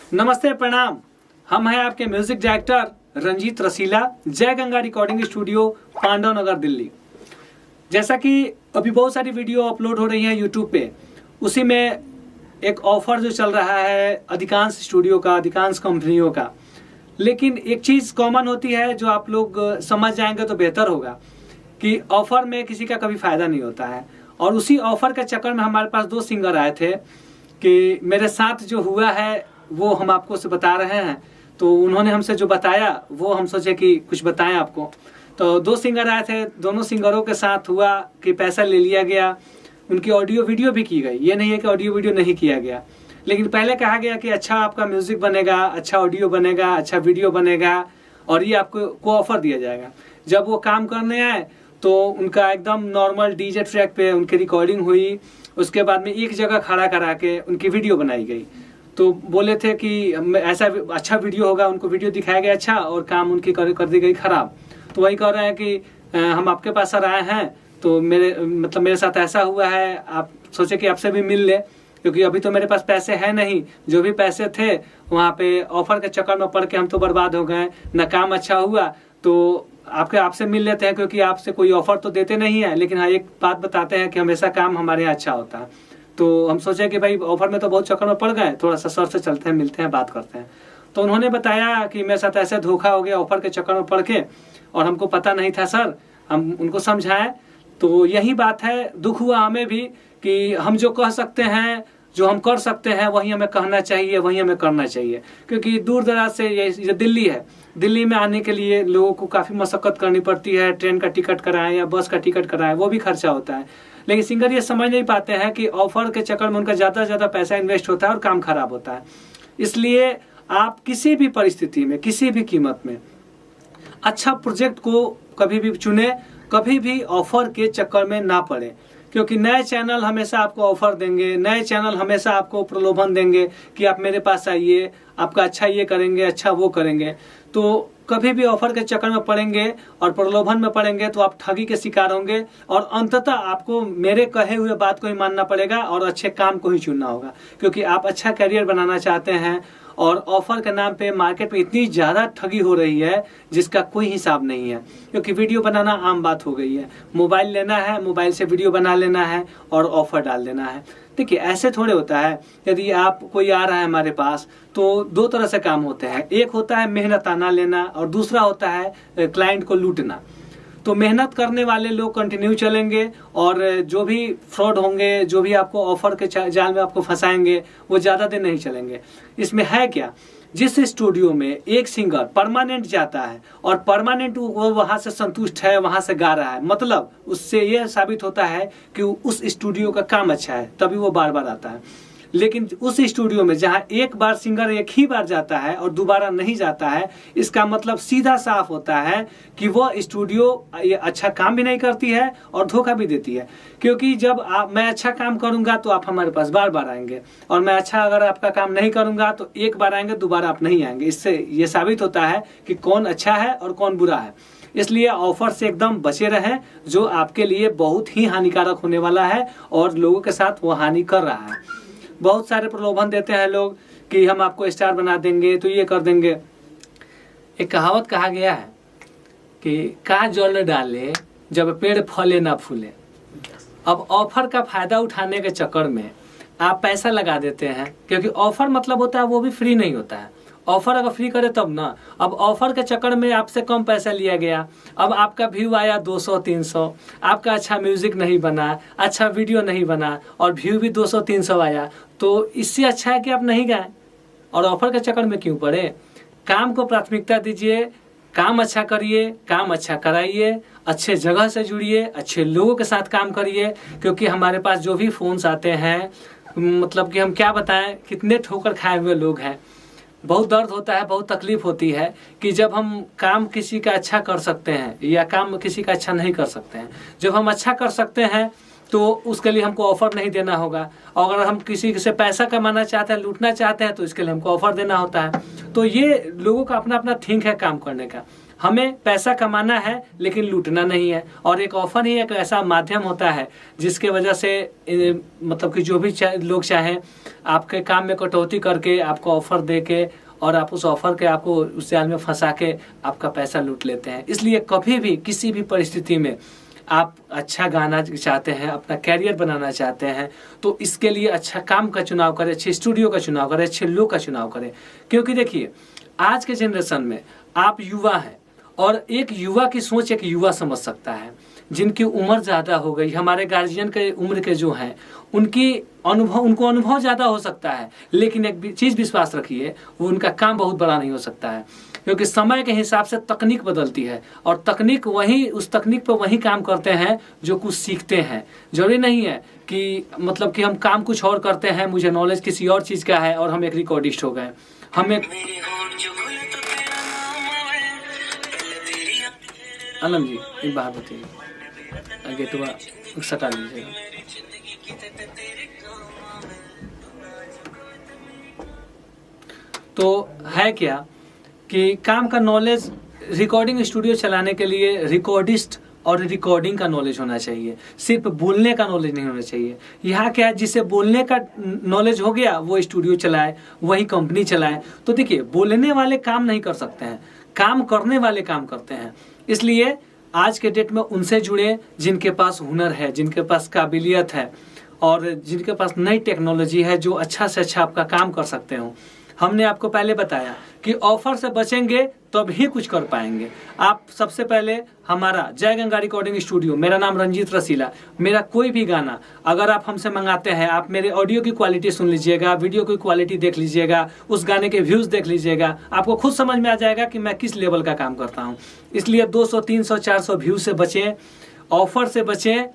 नमस्ते, प्रणाम। हम हैं आपके म्यूजिक डायरेक्टर रंजीत रसीला, जय गंगा रिकॉर्डिंग स्टूडियो, पांडव नगर, दिल्ली। जैसा कि अभी बहुत सारी वीडियो अपलोड हो रही हैं यूट्यूब पे, उसी में एक ऑफर जो चल रहा है अधिकांश स्टूडियो का, अधिकांश कंपनियों का। लेकिन एक चीज़ कॉमन होती है जो आप लोग समझ जाएंगे तो बेहतर होगा कि ऑफर में किसी का कभी फ़ायदा नहीं होता है। और उसी ऑफर के चक्कर में हमारे पास 2 सिंगर आए थे कि मेरे साथ जो हुआ है वो हम आपको से बता रहे हैं। तो उन्होंने हमसे जो बताया वो हम सोचे कि कुछ बताएं आपको। तो 2 सिंगर आए थे, दोनों सिंगरों के साथ हुआ कि पैसा ले लिया गया, उनकी ऑडियो वीडियो भी की गई। ये नहीं है कि ऑडियो वीडियो नहीं किया गया, लेकिन पहले कहा गया कि अच्छा आपका म्यूजिक बनेगा, अच्छा ऑडियो बनेगा, अच्छा वीडियो बनेगा और ये आपको को ऑफर दिया जाएगा। जब वो काम करने आए तो उनका एकदम नॉर्मल डीजे ट्रैक पे उनकी रिकॉर्डिंग हुई। उसके बाद में एक जगह खड़ा करा के उनकी वीडियो बनाई गई। तो बोले थे कि ऐसा अच्छा वीडियो होगा, उनको वीडियो दिखाया गया अच्छा और काम उनकी कर दी गई खराब। तो वही कह रहे हैं कि हम आपके पास सर आए हैं तो मेरे साथ ऐसा हुआ है, आप सोचे कि आपसे भी मिल ले, क्योंकि अभी तो मेरे पास पैसे हैं नहीं। जो भी पैसे थे वहाँ पे ऑफर के चक्कर में पड़ के हम तो बर्बाद हो गए, न काम अच्छा हुआ। तो आपसे मिल लेते हैं, क्योंकि आपसे कोई ऑफर तो देते नहीं है, लेकिन हाँ एक बात बताते हैं कि हमेशा काम हमारे यहाँ अच्छा होता है। तो हम सोचे कि भाई ऑफर में तो बहुत चक्कर में पड़ गए, थोड़ा सा सर से चलते हैं, मिलते हैं, बात करते हैं। तो उन्होंने बताया कि मेरे साथ ऐसे धोखा हो गया ऑफर के चक्कर में पड़ के, और हमको पता नहीं था सर। हम उनको समझाएं। तो यही बात है, दुख हुआ हमें भी कि हम जो कह सकते हैं, जो हम कर सकते हैं, वही हमें कहना चाहिए, वही हमें करना चाहिए। क्योंकि दूर दराज से ये दिल्ली है, दिल्ली में आने के लिए लोगों को काफ़ी मशक्क़त करनी पड़ती है। ट्रेन का टिकट कराएं या बस का टिकट कराएं, वो भी खर्चा होता है। लेकिन सिंगर ये समझ नहीं पाते हैं कि ऑफर के चक्कर में उनका ज़्यादा से ज़्यादा पैसा इन्वेस्ट होता है और काम खराब होता है। इसलिए आप किसी भी परिस्थिति में, किसी भी कीमत में अच्छा प्रोजेक्ट को कभी भी चुने, कभी भी ऑफर के चक्कर में ना पड़े। क्योंकि नए चैनल हमेशा आपको ऑफर देंगे, नए चैनल हमेशा आपको प्रलोभन देंगे कि आप मेरे पास आइए, आपका अच्छा ये करेंगे, अच्छा वो करेंगे। तो कभी भी ऑफर के चक्कर में पड़ेंगे और प्रलोभन में पड़ेंगे तो आप ठगी के शिकार होंगे, और अंततः आपको मेरे कहे हुए बात को ही मानना पड़ेगा और अच्छे काम को ही चुनना होगा। क्योंकि आप अच्छा करियर बनाना चाहते हैं, और ऑफर के नाम पे मार्केट में इतनी ज़्यादा ठगी हो रही है जिसका कोई हिसाब नहीं है। क्योंकि वीडियो बनाना आम बात हो गई है, मोबाइल लेना है, मोबाइल से वीडियो बना लेना है और ऑफर डाल देना है। देखिए ऐसे थोड़े होता है। यदि आप कोई आ रहा है हमारे पास तो 2 तरह से काम होते हैं। एक होता है मेहनताना लेना और दूसरा होता है क्लाइंट को लूटना। तो मेहनत करने वाले लोग कंटिन्यू चलेंगे, और जो भी फ्रॉड होंगे, जो भी आपको ऑफर के जाल में आपको फंसाएंगे, वो ज़्यादा दिन नहीं चलेंगे। इसमें है क्या, जिस स्टूडियो में एक सिंगर परमानेंट जाता है और परमानेंट वो वहाँ से संतुष्ट है, वहाँ से गा रहा है, मतलब उससे ये साबित होता है कि उस स्टूडियो का काम अच्छा है, तभी वो बार बार आता है। लेकिन उस स्टूडियो में जहाँ एक बार सिंगर एक ही बार जाता है और दोबारा नहीं जाता है, इसका मतलब सीधा साफ होता है कि वो स्टूडियो ये अच्छा काम भी नहीं करती है और धोखा भी देती है। क्योंकि जब मैं अच्छा काम करूंगा तो आप हमारे पास बार बार आएंगे, और मैं अच्छा अगर आपका काम नहीं करूंगा तो एक बार आएंगे, दोबारा आप नहीं आएंगे। इससे ये साबित होता है कि कौन अच्छा है और कौन बुरा है। इसलिए ऑफर से एकदम बचे रहें, जो आपके लिए बहुत ही हानिकारक होने वाला है और लोगों के साथ वो हानि कर रहा है। बहुत सारे प्रलोभन देते हैं लोग कि हम आपको स्टार बना देंगे, तो ये कर देंगे। एक कहावत कहा गया है कि का जल डाले जब पेड़ फले ना फूले। अब ऑफर का फायदा उठाने के चक्कर में आप पैसा लगा देते हैं, क्योंकि ऑफर मतलब होता है वो भी फ्री नहीं होता है। ऑफर अगर फ्री करे तब ना। अब ऑफर के चक्कर में आपसे कम पैसा लिया गया, अब आपका व्यू आया 200-300, आपका अच्छा म्यूजिक नहीं बना, अच्छा वीडियो नहीं बना और व्यू भी 200-300 आया, तो इससे अच्छा है कि आप नहीं गाएं और ऑफर के चक्कर में क्यों पड़े। काम को प्राथमिकता दीजिए, काम अच्छा करिए, काम अच्छा कराइए, अच्छे जगह से जुड़िए, अच्छे लोगों के साथ काम करिए। क्योंकि हमारे पास जो भी फ़ोन्स आते हैं, मतलब कि हम क्या बताएं, कितने ठोकर खाए हुए लोग हैं। बहुत दर्द होता है, बहुत तकलीफ होती है कि जब हम काम किसी का अच्छा कर सकते हैं या काम किसी का अच्छा नहीं कर सकते हैं। जब हम अच्छा कर सकते हैं तो उसके लिए हमको ऑफर नहीं देना होगा, और अगर हम किसी से पैसा कमाना चाहते हैं, लूटना चाहते हैं, तो इसके लिए हमको ऑफर देना होता है। तो ये लोगों का अपना अपना थिंक है काम करने का। हमें पैसा कमाना है लेकिन लूटना नहीं है। और एक ऑफर ही एक ऐसा माध्यम होता है जिसके वजह से मतलब कि जो भी लोग चाहें आपके काम में कटौती करके आपको ऑफर दे के और आप उस ऑफर के आपको उस जाल में फंसा के आपका पैसा लूट लेते हैं। इसलिए कभी भी किसी भी परिस्थिति में आप अच्छा गाना चाहते हैं, अपना कैरियर बनाना चाहते हैं, तो इसके लिए अच्छा काम का चुनाव करें, अच्छे स्टूडियो का चुनाव करें, अच्छे लोग का चुनाव करें। क्योंकि देखिए आज के जनरेशन में आप युवा हैं और एक युवा की सोच एक युवा समझ सकता है। जिनकी उम्र ज़्यादा हो गई, हमारे गार्जियन के उम्र के जो हैं उनको अनुभव ज़्यादा हो सकता है, लेकिन एक चीज़ विश्वास रखिए वो उनका काम बहुत बड़ा नहीं हो सकता है। क्योंकि समय के हिसाब से तकनीक बदलती है और तकनीक उस तकनीक पर वही काम करते हैं जो कुछ सीखते हैं। जरूरी नहीं है कि मतलब कि हम काम कुछ और करते हैं, मुझे नॉलेज किसी और चीज़ का है और हम एक रिकॉर्डिस्ट हो गए। हमें आलम जी एक बात बताइए, आगे तो सटा लीजिएगा। तो है क्या कि काम का नॉलेज रिकॉर्डिंग स्टूडियो चलाने के लिए रिकॉर्डिस्ट और रिकॉर्डिंग का नॉलेज होना चाहिए, सिर्फ बोलने का नॉलेज नहीं होना चाहिए। यहाँ क्या है, जिसे बोलने का नॉलेज हो गया वो स्टूडियो चलाए, वही कंपनी चलाए। तो देखिए बोलने वाले काम नहीं कर सकते हैं, काम करने वाले काम करते हैं। इसलिए आज के डेट में उनसे जुड़े जिनके पास हुनर है, जिनके पास काबिलियत है और जिनके पास नई टेक्नोलॉजी है, जो अच्छा से अच्छा आपका काम कर सकते हो। हमने आपको पहले बताया कि ऑफर से बचेंगे तब ही कुछ कर पाएंगे। आप सबसे पहले हमारा जय गंगा रिकॉर्डिंग स्टूडियो, मेरा नाम रंजीत रसीला, मेरा कोई भी गाना अगर आप हमसे मंगाते हैं, आप मेरे ऑडियो की क्वालिटी सुन लीजिएगा, वीडियो की क्वालिटी देख लीजिएगा, उस गाने के व्यूज़ देख लीजिएगा, आपको खुद समझ में आ जाएगा कि मैं किस लेवल का काम करता हूँ। इसलिए 200, 300, 400 व्यूज़ से बचें, ऑफर से बचें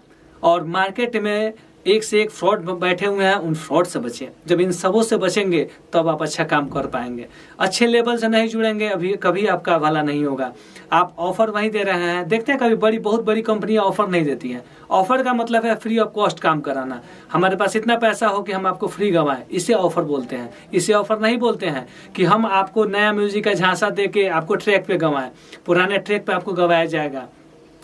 और मार्केट में एक से एक फ्रॉड बैठे हुए हैं, उन फ्रॉड से बचें। जब इन सबों से बचेंगे तब आप अच्छा काम कर पाएंगे। अच्छे लेवल से नहीं जुड़ेंगे अभी कभी आपका भला नहीं होगा। आप ऑफर वहीं दे रहे हैं, देखते हैं कभी बहुत बड़ी कंपनियां ऑफर नहीं देती हैं। ऑफर का मतलब है फ्री ऑफ कॉस्ट काम कराना। हमारे पास इतना पैसा हो कि हम आपको फ्री गवाएं, इसे ऑफर बोलते हैं। इसे ऑफर नहीं बोलते हैं कि हम आपको नया म्यूजिक का झांसा दे के आपको ट्रैक पे गवाएं, पुराने ट्रैक पे आपको गवाया जाएगा।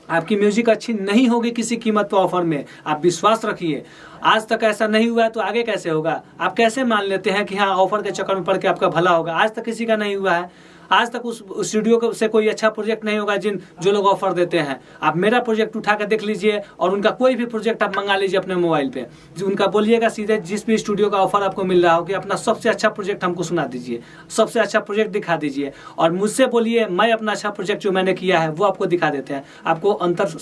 आपकी म्यूजिक अच्छी नहीं होगी किसी कीमत पर ऑफर में, आप विश्वास रखिए। आज तक ऐसा नहीं हुआ है तो आगे कैसे होगा? आप कैसे मान लेते हैं कि हाँ ऑफर के चक्कर में पड़ के आपका भला होगा? आज तक किसी का नहीं हुआ है। आज तक उस स्टूडियो से कोई अच्छा प्रोजेक्ट नहीं होगा जो लोग ऑफर देते हैं। आप मेरा प्रोजेक्ट उठा कर देख लीजिए और उनका कोई भी प्रोजेक्ट आप मंगा लीजिए अपने मोबाइल पे, जो उनका बोलिएगा सीधे जिस भी स्टूडियो का ऑफर आपको मिल रहा हो कि अपना सबसे अच्छा प्रोजेक्ट हमको सुना दीजिए, सबसे अच्छा प्रोजेक्ट दिखा दीजिए और मुझसे बोलिए मैं अपना अच्छा प्रोजेक्ट जो मैंने किया है वो आपको दिखा देते हैं। आपको अंतर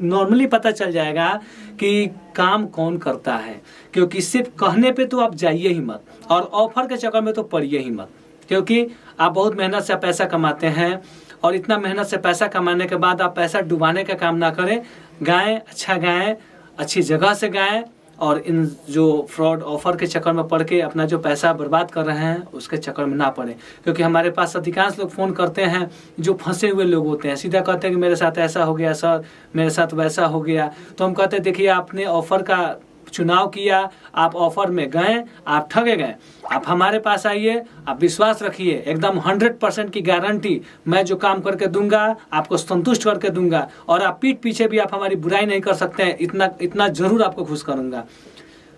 नॉर्मली पता चल जाएगा कि काम कौन करता है। क्योंकि सिर्फ कहने पे तो आप जाइए ही मत और ऑफर के चक्कर में तो पड़िए ही मत, क्योंकि आप बहुत मेहनत से पैसा कमाते हैं और इतना मेहनत से पैसा कमाने के बाद आप पैसा डुबाने का काम ना करें। गाएं, अच्छा गाएं, अच्छी जगह से गाएं और इन जो फ्रॉड ऑफर के चक्कर में पड़ के अपना जो पैसा बर्बाद कर रहे हैं उसके चक्कर में ना पड़े। क्योंकि हमारे पास अधिकांश लोग फ़ोन करते हैं जो फंसे हुए लोग होते हैं, सीधा कहते हैं कि मेरे साथ ऐसा हो गया सर, मेरे साथ वैसा हो गया। तो हम कहते हैं देखिए आपने ऑफर का चुनाव किया, आप ऑफर में गए, आप ठगे गए। आप हमारे पास आइए, आप विश्वास रखिए, एकदम 100% की गारंटी, मैं जो काम करके दूंगा आपको संतुष्ट करके दूंगा और आप पीठ पीछे भी आप हमारी बुराई नहीं कर सकते हैं, इतना जरूर आपको खुश करूंगा।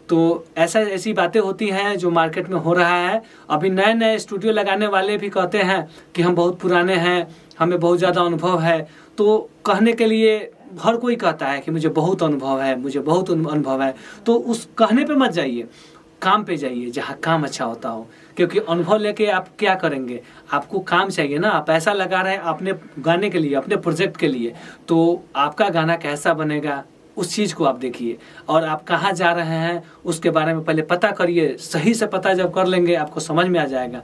तो ऐसी बातें होती हैं जो मार्केट में हो रहा है। अभी नए नए स्टूडियो लगाने वाले भी कहते हैं कि हम बहुत पुराने हैं, हमें बहुत ज़्यादा अनुभव है। तो कहने के लिए हर कोई कहता है कि मुझे बहुत अनुभव है, मुझे बहुत अनुभव है। तो उस कहने पे मत जाइए, काम पे जाइए जहाँ काम अच्छा होता हो। क्योंकि अनुभव लेके आप क्या करेंगे? आपको काम चाहिए ना, आप पैसा लगा रहे हैं अपने गाने के लिए, अपने प्रोजेक्ट के लिए, तो आपका गाना कैसा बनेगा उस चीज़ को आप देखिए और आप कहाँ जा रहे हैं उसके बारे में पहले पता करिए। सही से पता जब कर लेंगे आपको समझ में आ जाएगा।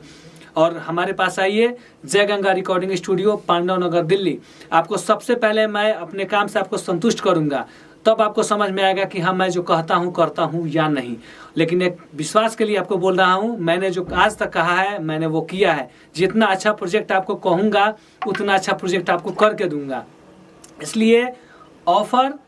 और हमारे पास आइए, जय गंगा रिकॉर्डिंग स्टूडियो, पांडव नगर, दिल्ली। आपको सबसे पहले मैं अपने काम से आपको संतुष्ट करूंगा, तब आपको समझ में आएगा कि हाँ मैं जो कहता हूँ करता हूँ या नहीं। लेकिन एक विश्वास के लिए आपको बोल रहा हूँ, मैंने जो आज तक कहा है मैंने वो किया है। जितना अच्छा प्रोजेक्ट आपको कहूँगा उतना अच्छा प्रोजेक्ट आपको करके दूंगा। इसलिए ऑफर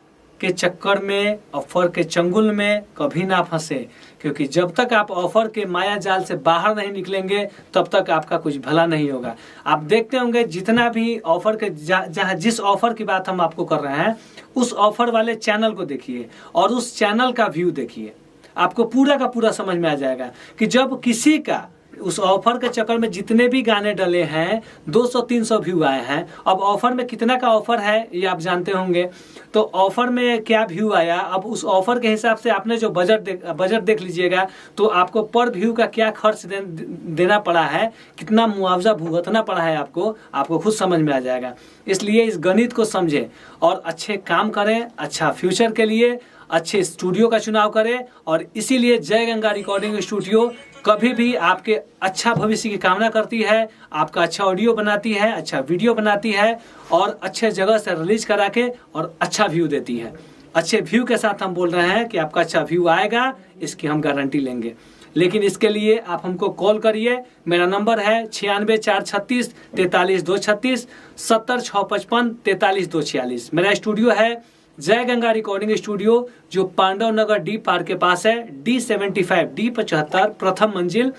के चक्कर में, ऑफर के चंगुल में कभी ना फंसे। क्योंकि जब तक आप ऑफर के माया जाल से बाहर नहीं निकलेंगे तब तक आपका कुछ भला नहीं होगा। आप देखते होंगे जितना भी ऑफर के जहाँ जिस ऑफर की बात हम आपको कर रहे हैं उस ऑफर वाले चैनल को देखिए और उस चैनल का व्यू देखिए, आपको पूरा का पूरा समझ में आ जाएगा कि जब किसी का उस ऑफर के चक्कर में जितने भी गाने डले हैं 200-300 व्यू आए हैं। अब ऑफर में कितना का ऑफर है ये आप जानते होंगे, तो ऑफर में क्या व्यू आया, अब उस ऑफर के हिसाब से आपने जो बजट देख लीजिएगा तो आपको पर व्यू का क्या खर्च देना पड़ा है, कितना मुआवजा भुगतना पड़ा है आपको खुद समझ में आ जाएगा। इसलिए इस गणित को समझें और अच्छे काम करें, अच्छा फ्यूचर के लिए अच्छे स्टूडियो का चुनाव करें। और इसीलिए जय गंगा रिकॉर्डिंग स्टूडियो कभी भी आपके अच्छा भविष्य की कामना करती है, आपका अच्छा ऑडियो बनाती है, अच्छा वीडियो बनाती है और अच्छे जगह से रिलीज करा के और अच्छा व्यू देती है। अच्छे व्यू के साथ हम बोल रहे हैं कि आपका अच्छा व्यू आएगा, इसकी हम गारंटी लेंगे। लेकिन इसके लिए आप हमको कॉल करिए। मेरा नंबर है 96 436 43 236 70 655 43 246। मेरा स्टूडियो है जय गंगा रिकॉर्डिंग स्टूडियो जो पांडव नगर डी पार्क के पास है, D75 D75 प्रथम मंजिल,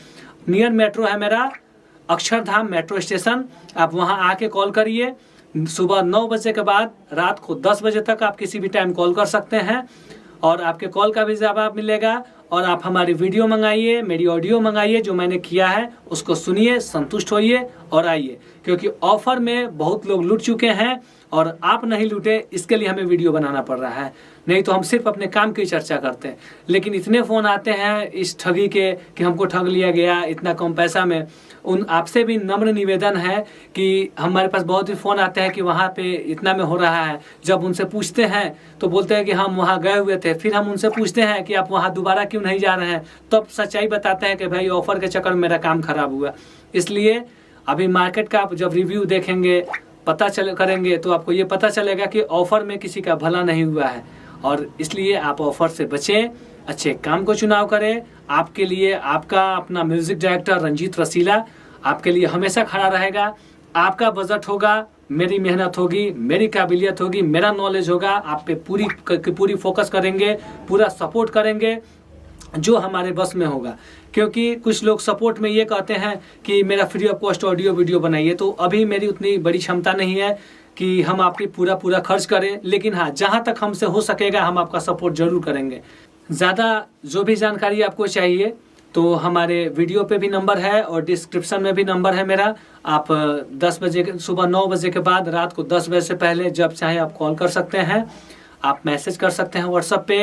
नियर मेट्रो है मेरा अक्षरधाम मेट्रो स्टेशन। आप वहां आके कॉल करिए। सुबह 9 बजे के बाद रात को 10 बजे तक आप किसी भी टाइम कॉल कर सकते हैं और आपके कॉल का भी जवाब मिलेगा। और आप हमारी वीडियो मंगाइए, मेरी ऑडियो मंगाइए, जो मैंने किया है उसको सुनिए, संतुष्ट होइए और आइए, क्योंकि ऑफर में बहुत लोग लूट चुके हैं और आप नहीं लूटे इसके लिए हमें वीडियो बनाना पड़ रहा है। नहीं तो हम सिर्फ अपने काम की चर्चा करते हैं। लेकिन इतने फ़ोन आते हैं इस ठगी के कि हमको ठग लिया गया इतना कम पैसा में। उन आपसे भी नम्र निवेदन है कि हमारे पास बहुत ही फ़ोन आते हैं कि वहाँ पे इतना में हो रहा है। जब उनसे पूछते हैं तो बोलते हैं कि हम वहाँ गए हुए थे। फिर हम उनसे पूछते हैं कि आप वहाँ दोबारा क्यों नहीं जा रहे हैं, तब सच्चाई बताते हैं कि भाई ऑफर के चक्कर में मेरा काम खराब हुआ। इसलिए अभी मार्केट का आप जब रिव्यू देखेंगे करेंगे तो आपको ये पता चलेगा कि ऑफर में किसी का भला नहीं हुआ है। और इसलिए आप ऑफर से बचें, अच्छे काम को चुनाव करें। आपके लिए आपका अपना म्यूजिक डायरेक्टर रंजीत रसीला आपके लिए हमेशा खड़ा रहेगा। आपका बजट होगा, मेरी मेहनत होगी, मेरी काबिलियत होगी, मेरा नॉलेज होगा, आप पे पूरी फोकस करेंगे, पूरा सपोर्ट करेंगे जो हमारे बस में होगा। क्योंकि कुछ लोग सपोर्ट में ये कहते हैं कि मेरा free of cost audio video बनाइए, तो अभी मेरी उतनी बड़ी क्षमता नहीं है कि हम आपकी पूरा खर्च करें। लेकिन हाँ, जहाँ तक हमसे हो सकेगा हम आपका सपोर्ट जरूर करेंगे। ज़्यादा जो भी जानकारी आपको चाहिए तो हमारे वीडियो पे भी नंबर है और डिस्क्रिप्शन में भी नंबर है मेरा। आप 10 बजे सुबह 9 बजे के बाद रात को 10 बजे से पहले जब चाहे आप कॉल कर सकते हैं। आप मैसेज कर सकते हैं व्हाट्सएप पे,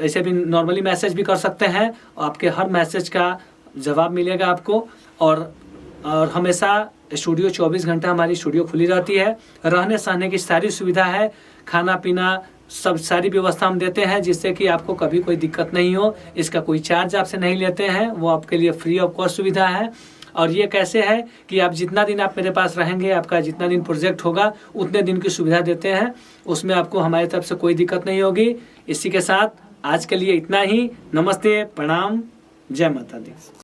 ऐसे भी नॉर्मली मैसेज भी कर सकते हैं। आपके हर मैसेज का जवाब मिलेगा आपको। और हमेशा स्टूडियो 24 घंटा हमारी स्टूडियो खुली रहती है। रहने सहने की सारी सुविधा है, खाना पीना सब सारी व्यवस्था हम देते हैं, जिससे कि आपको कभी कोई दिक्कत नहीं हो। इसका कोई चार्ज आपसे नहीं लेते हैं, वो आपके लिए फ्री ऑफ कॉस्ट सुविधा है। और ये कैसे है कि आप जितना दिन आप मेरे पास रहेंगे, आपका जितना दिन प्रोजेक्ट होगा उतने दिन की सुविधा देते हैं, उसमें आपको हमारी तरफ से कोई दिक्कत नहीं होगी। इसी के साथ आज के लिए इतना ही। नमस्ते, प्रणाम, जय माता दी।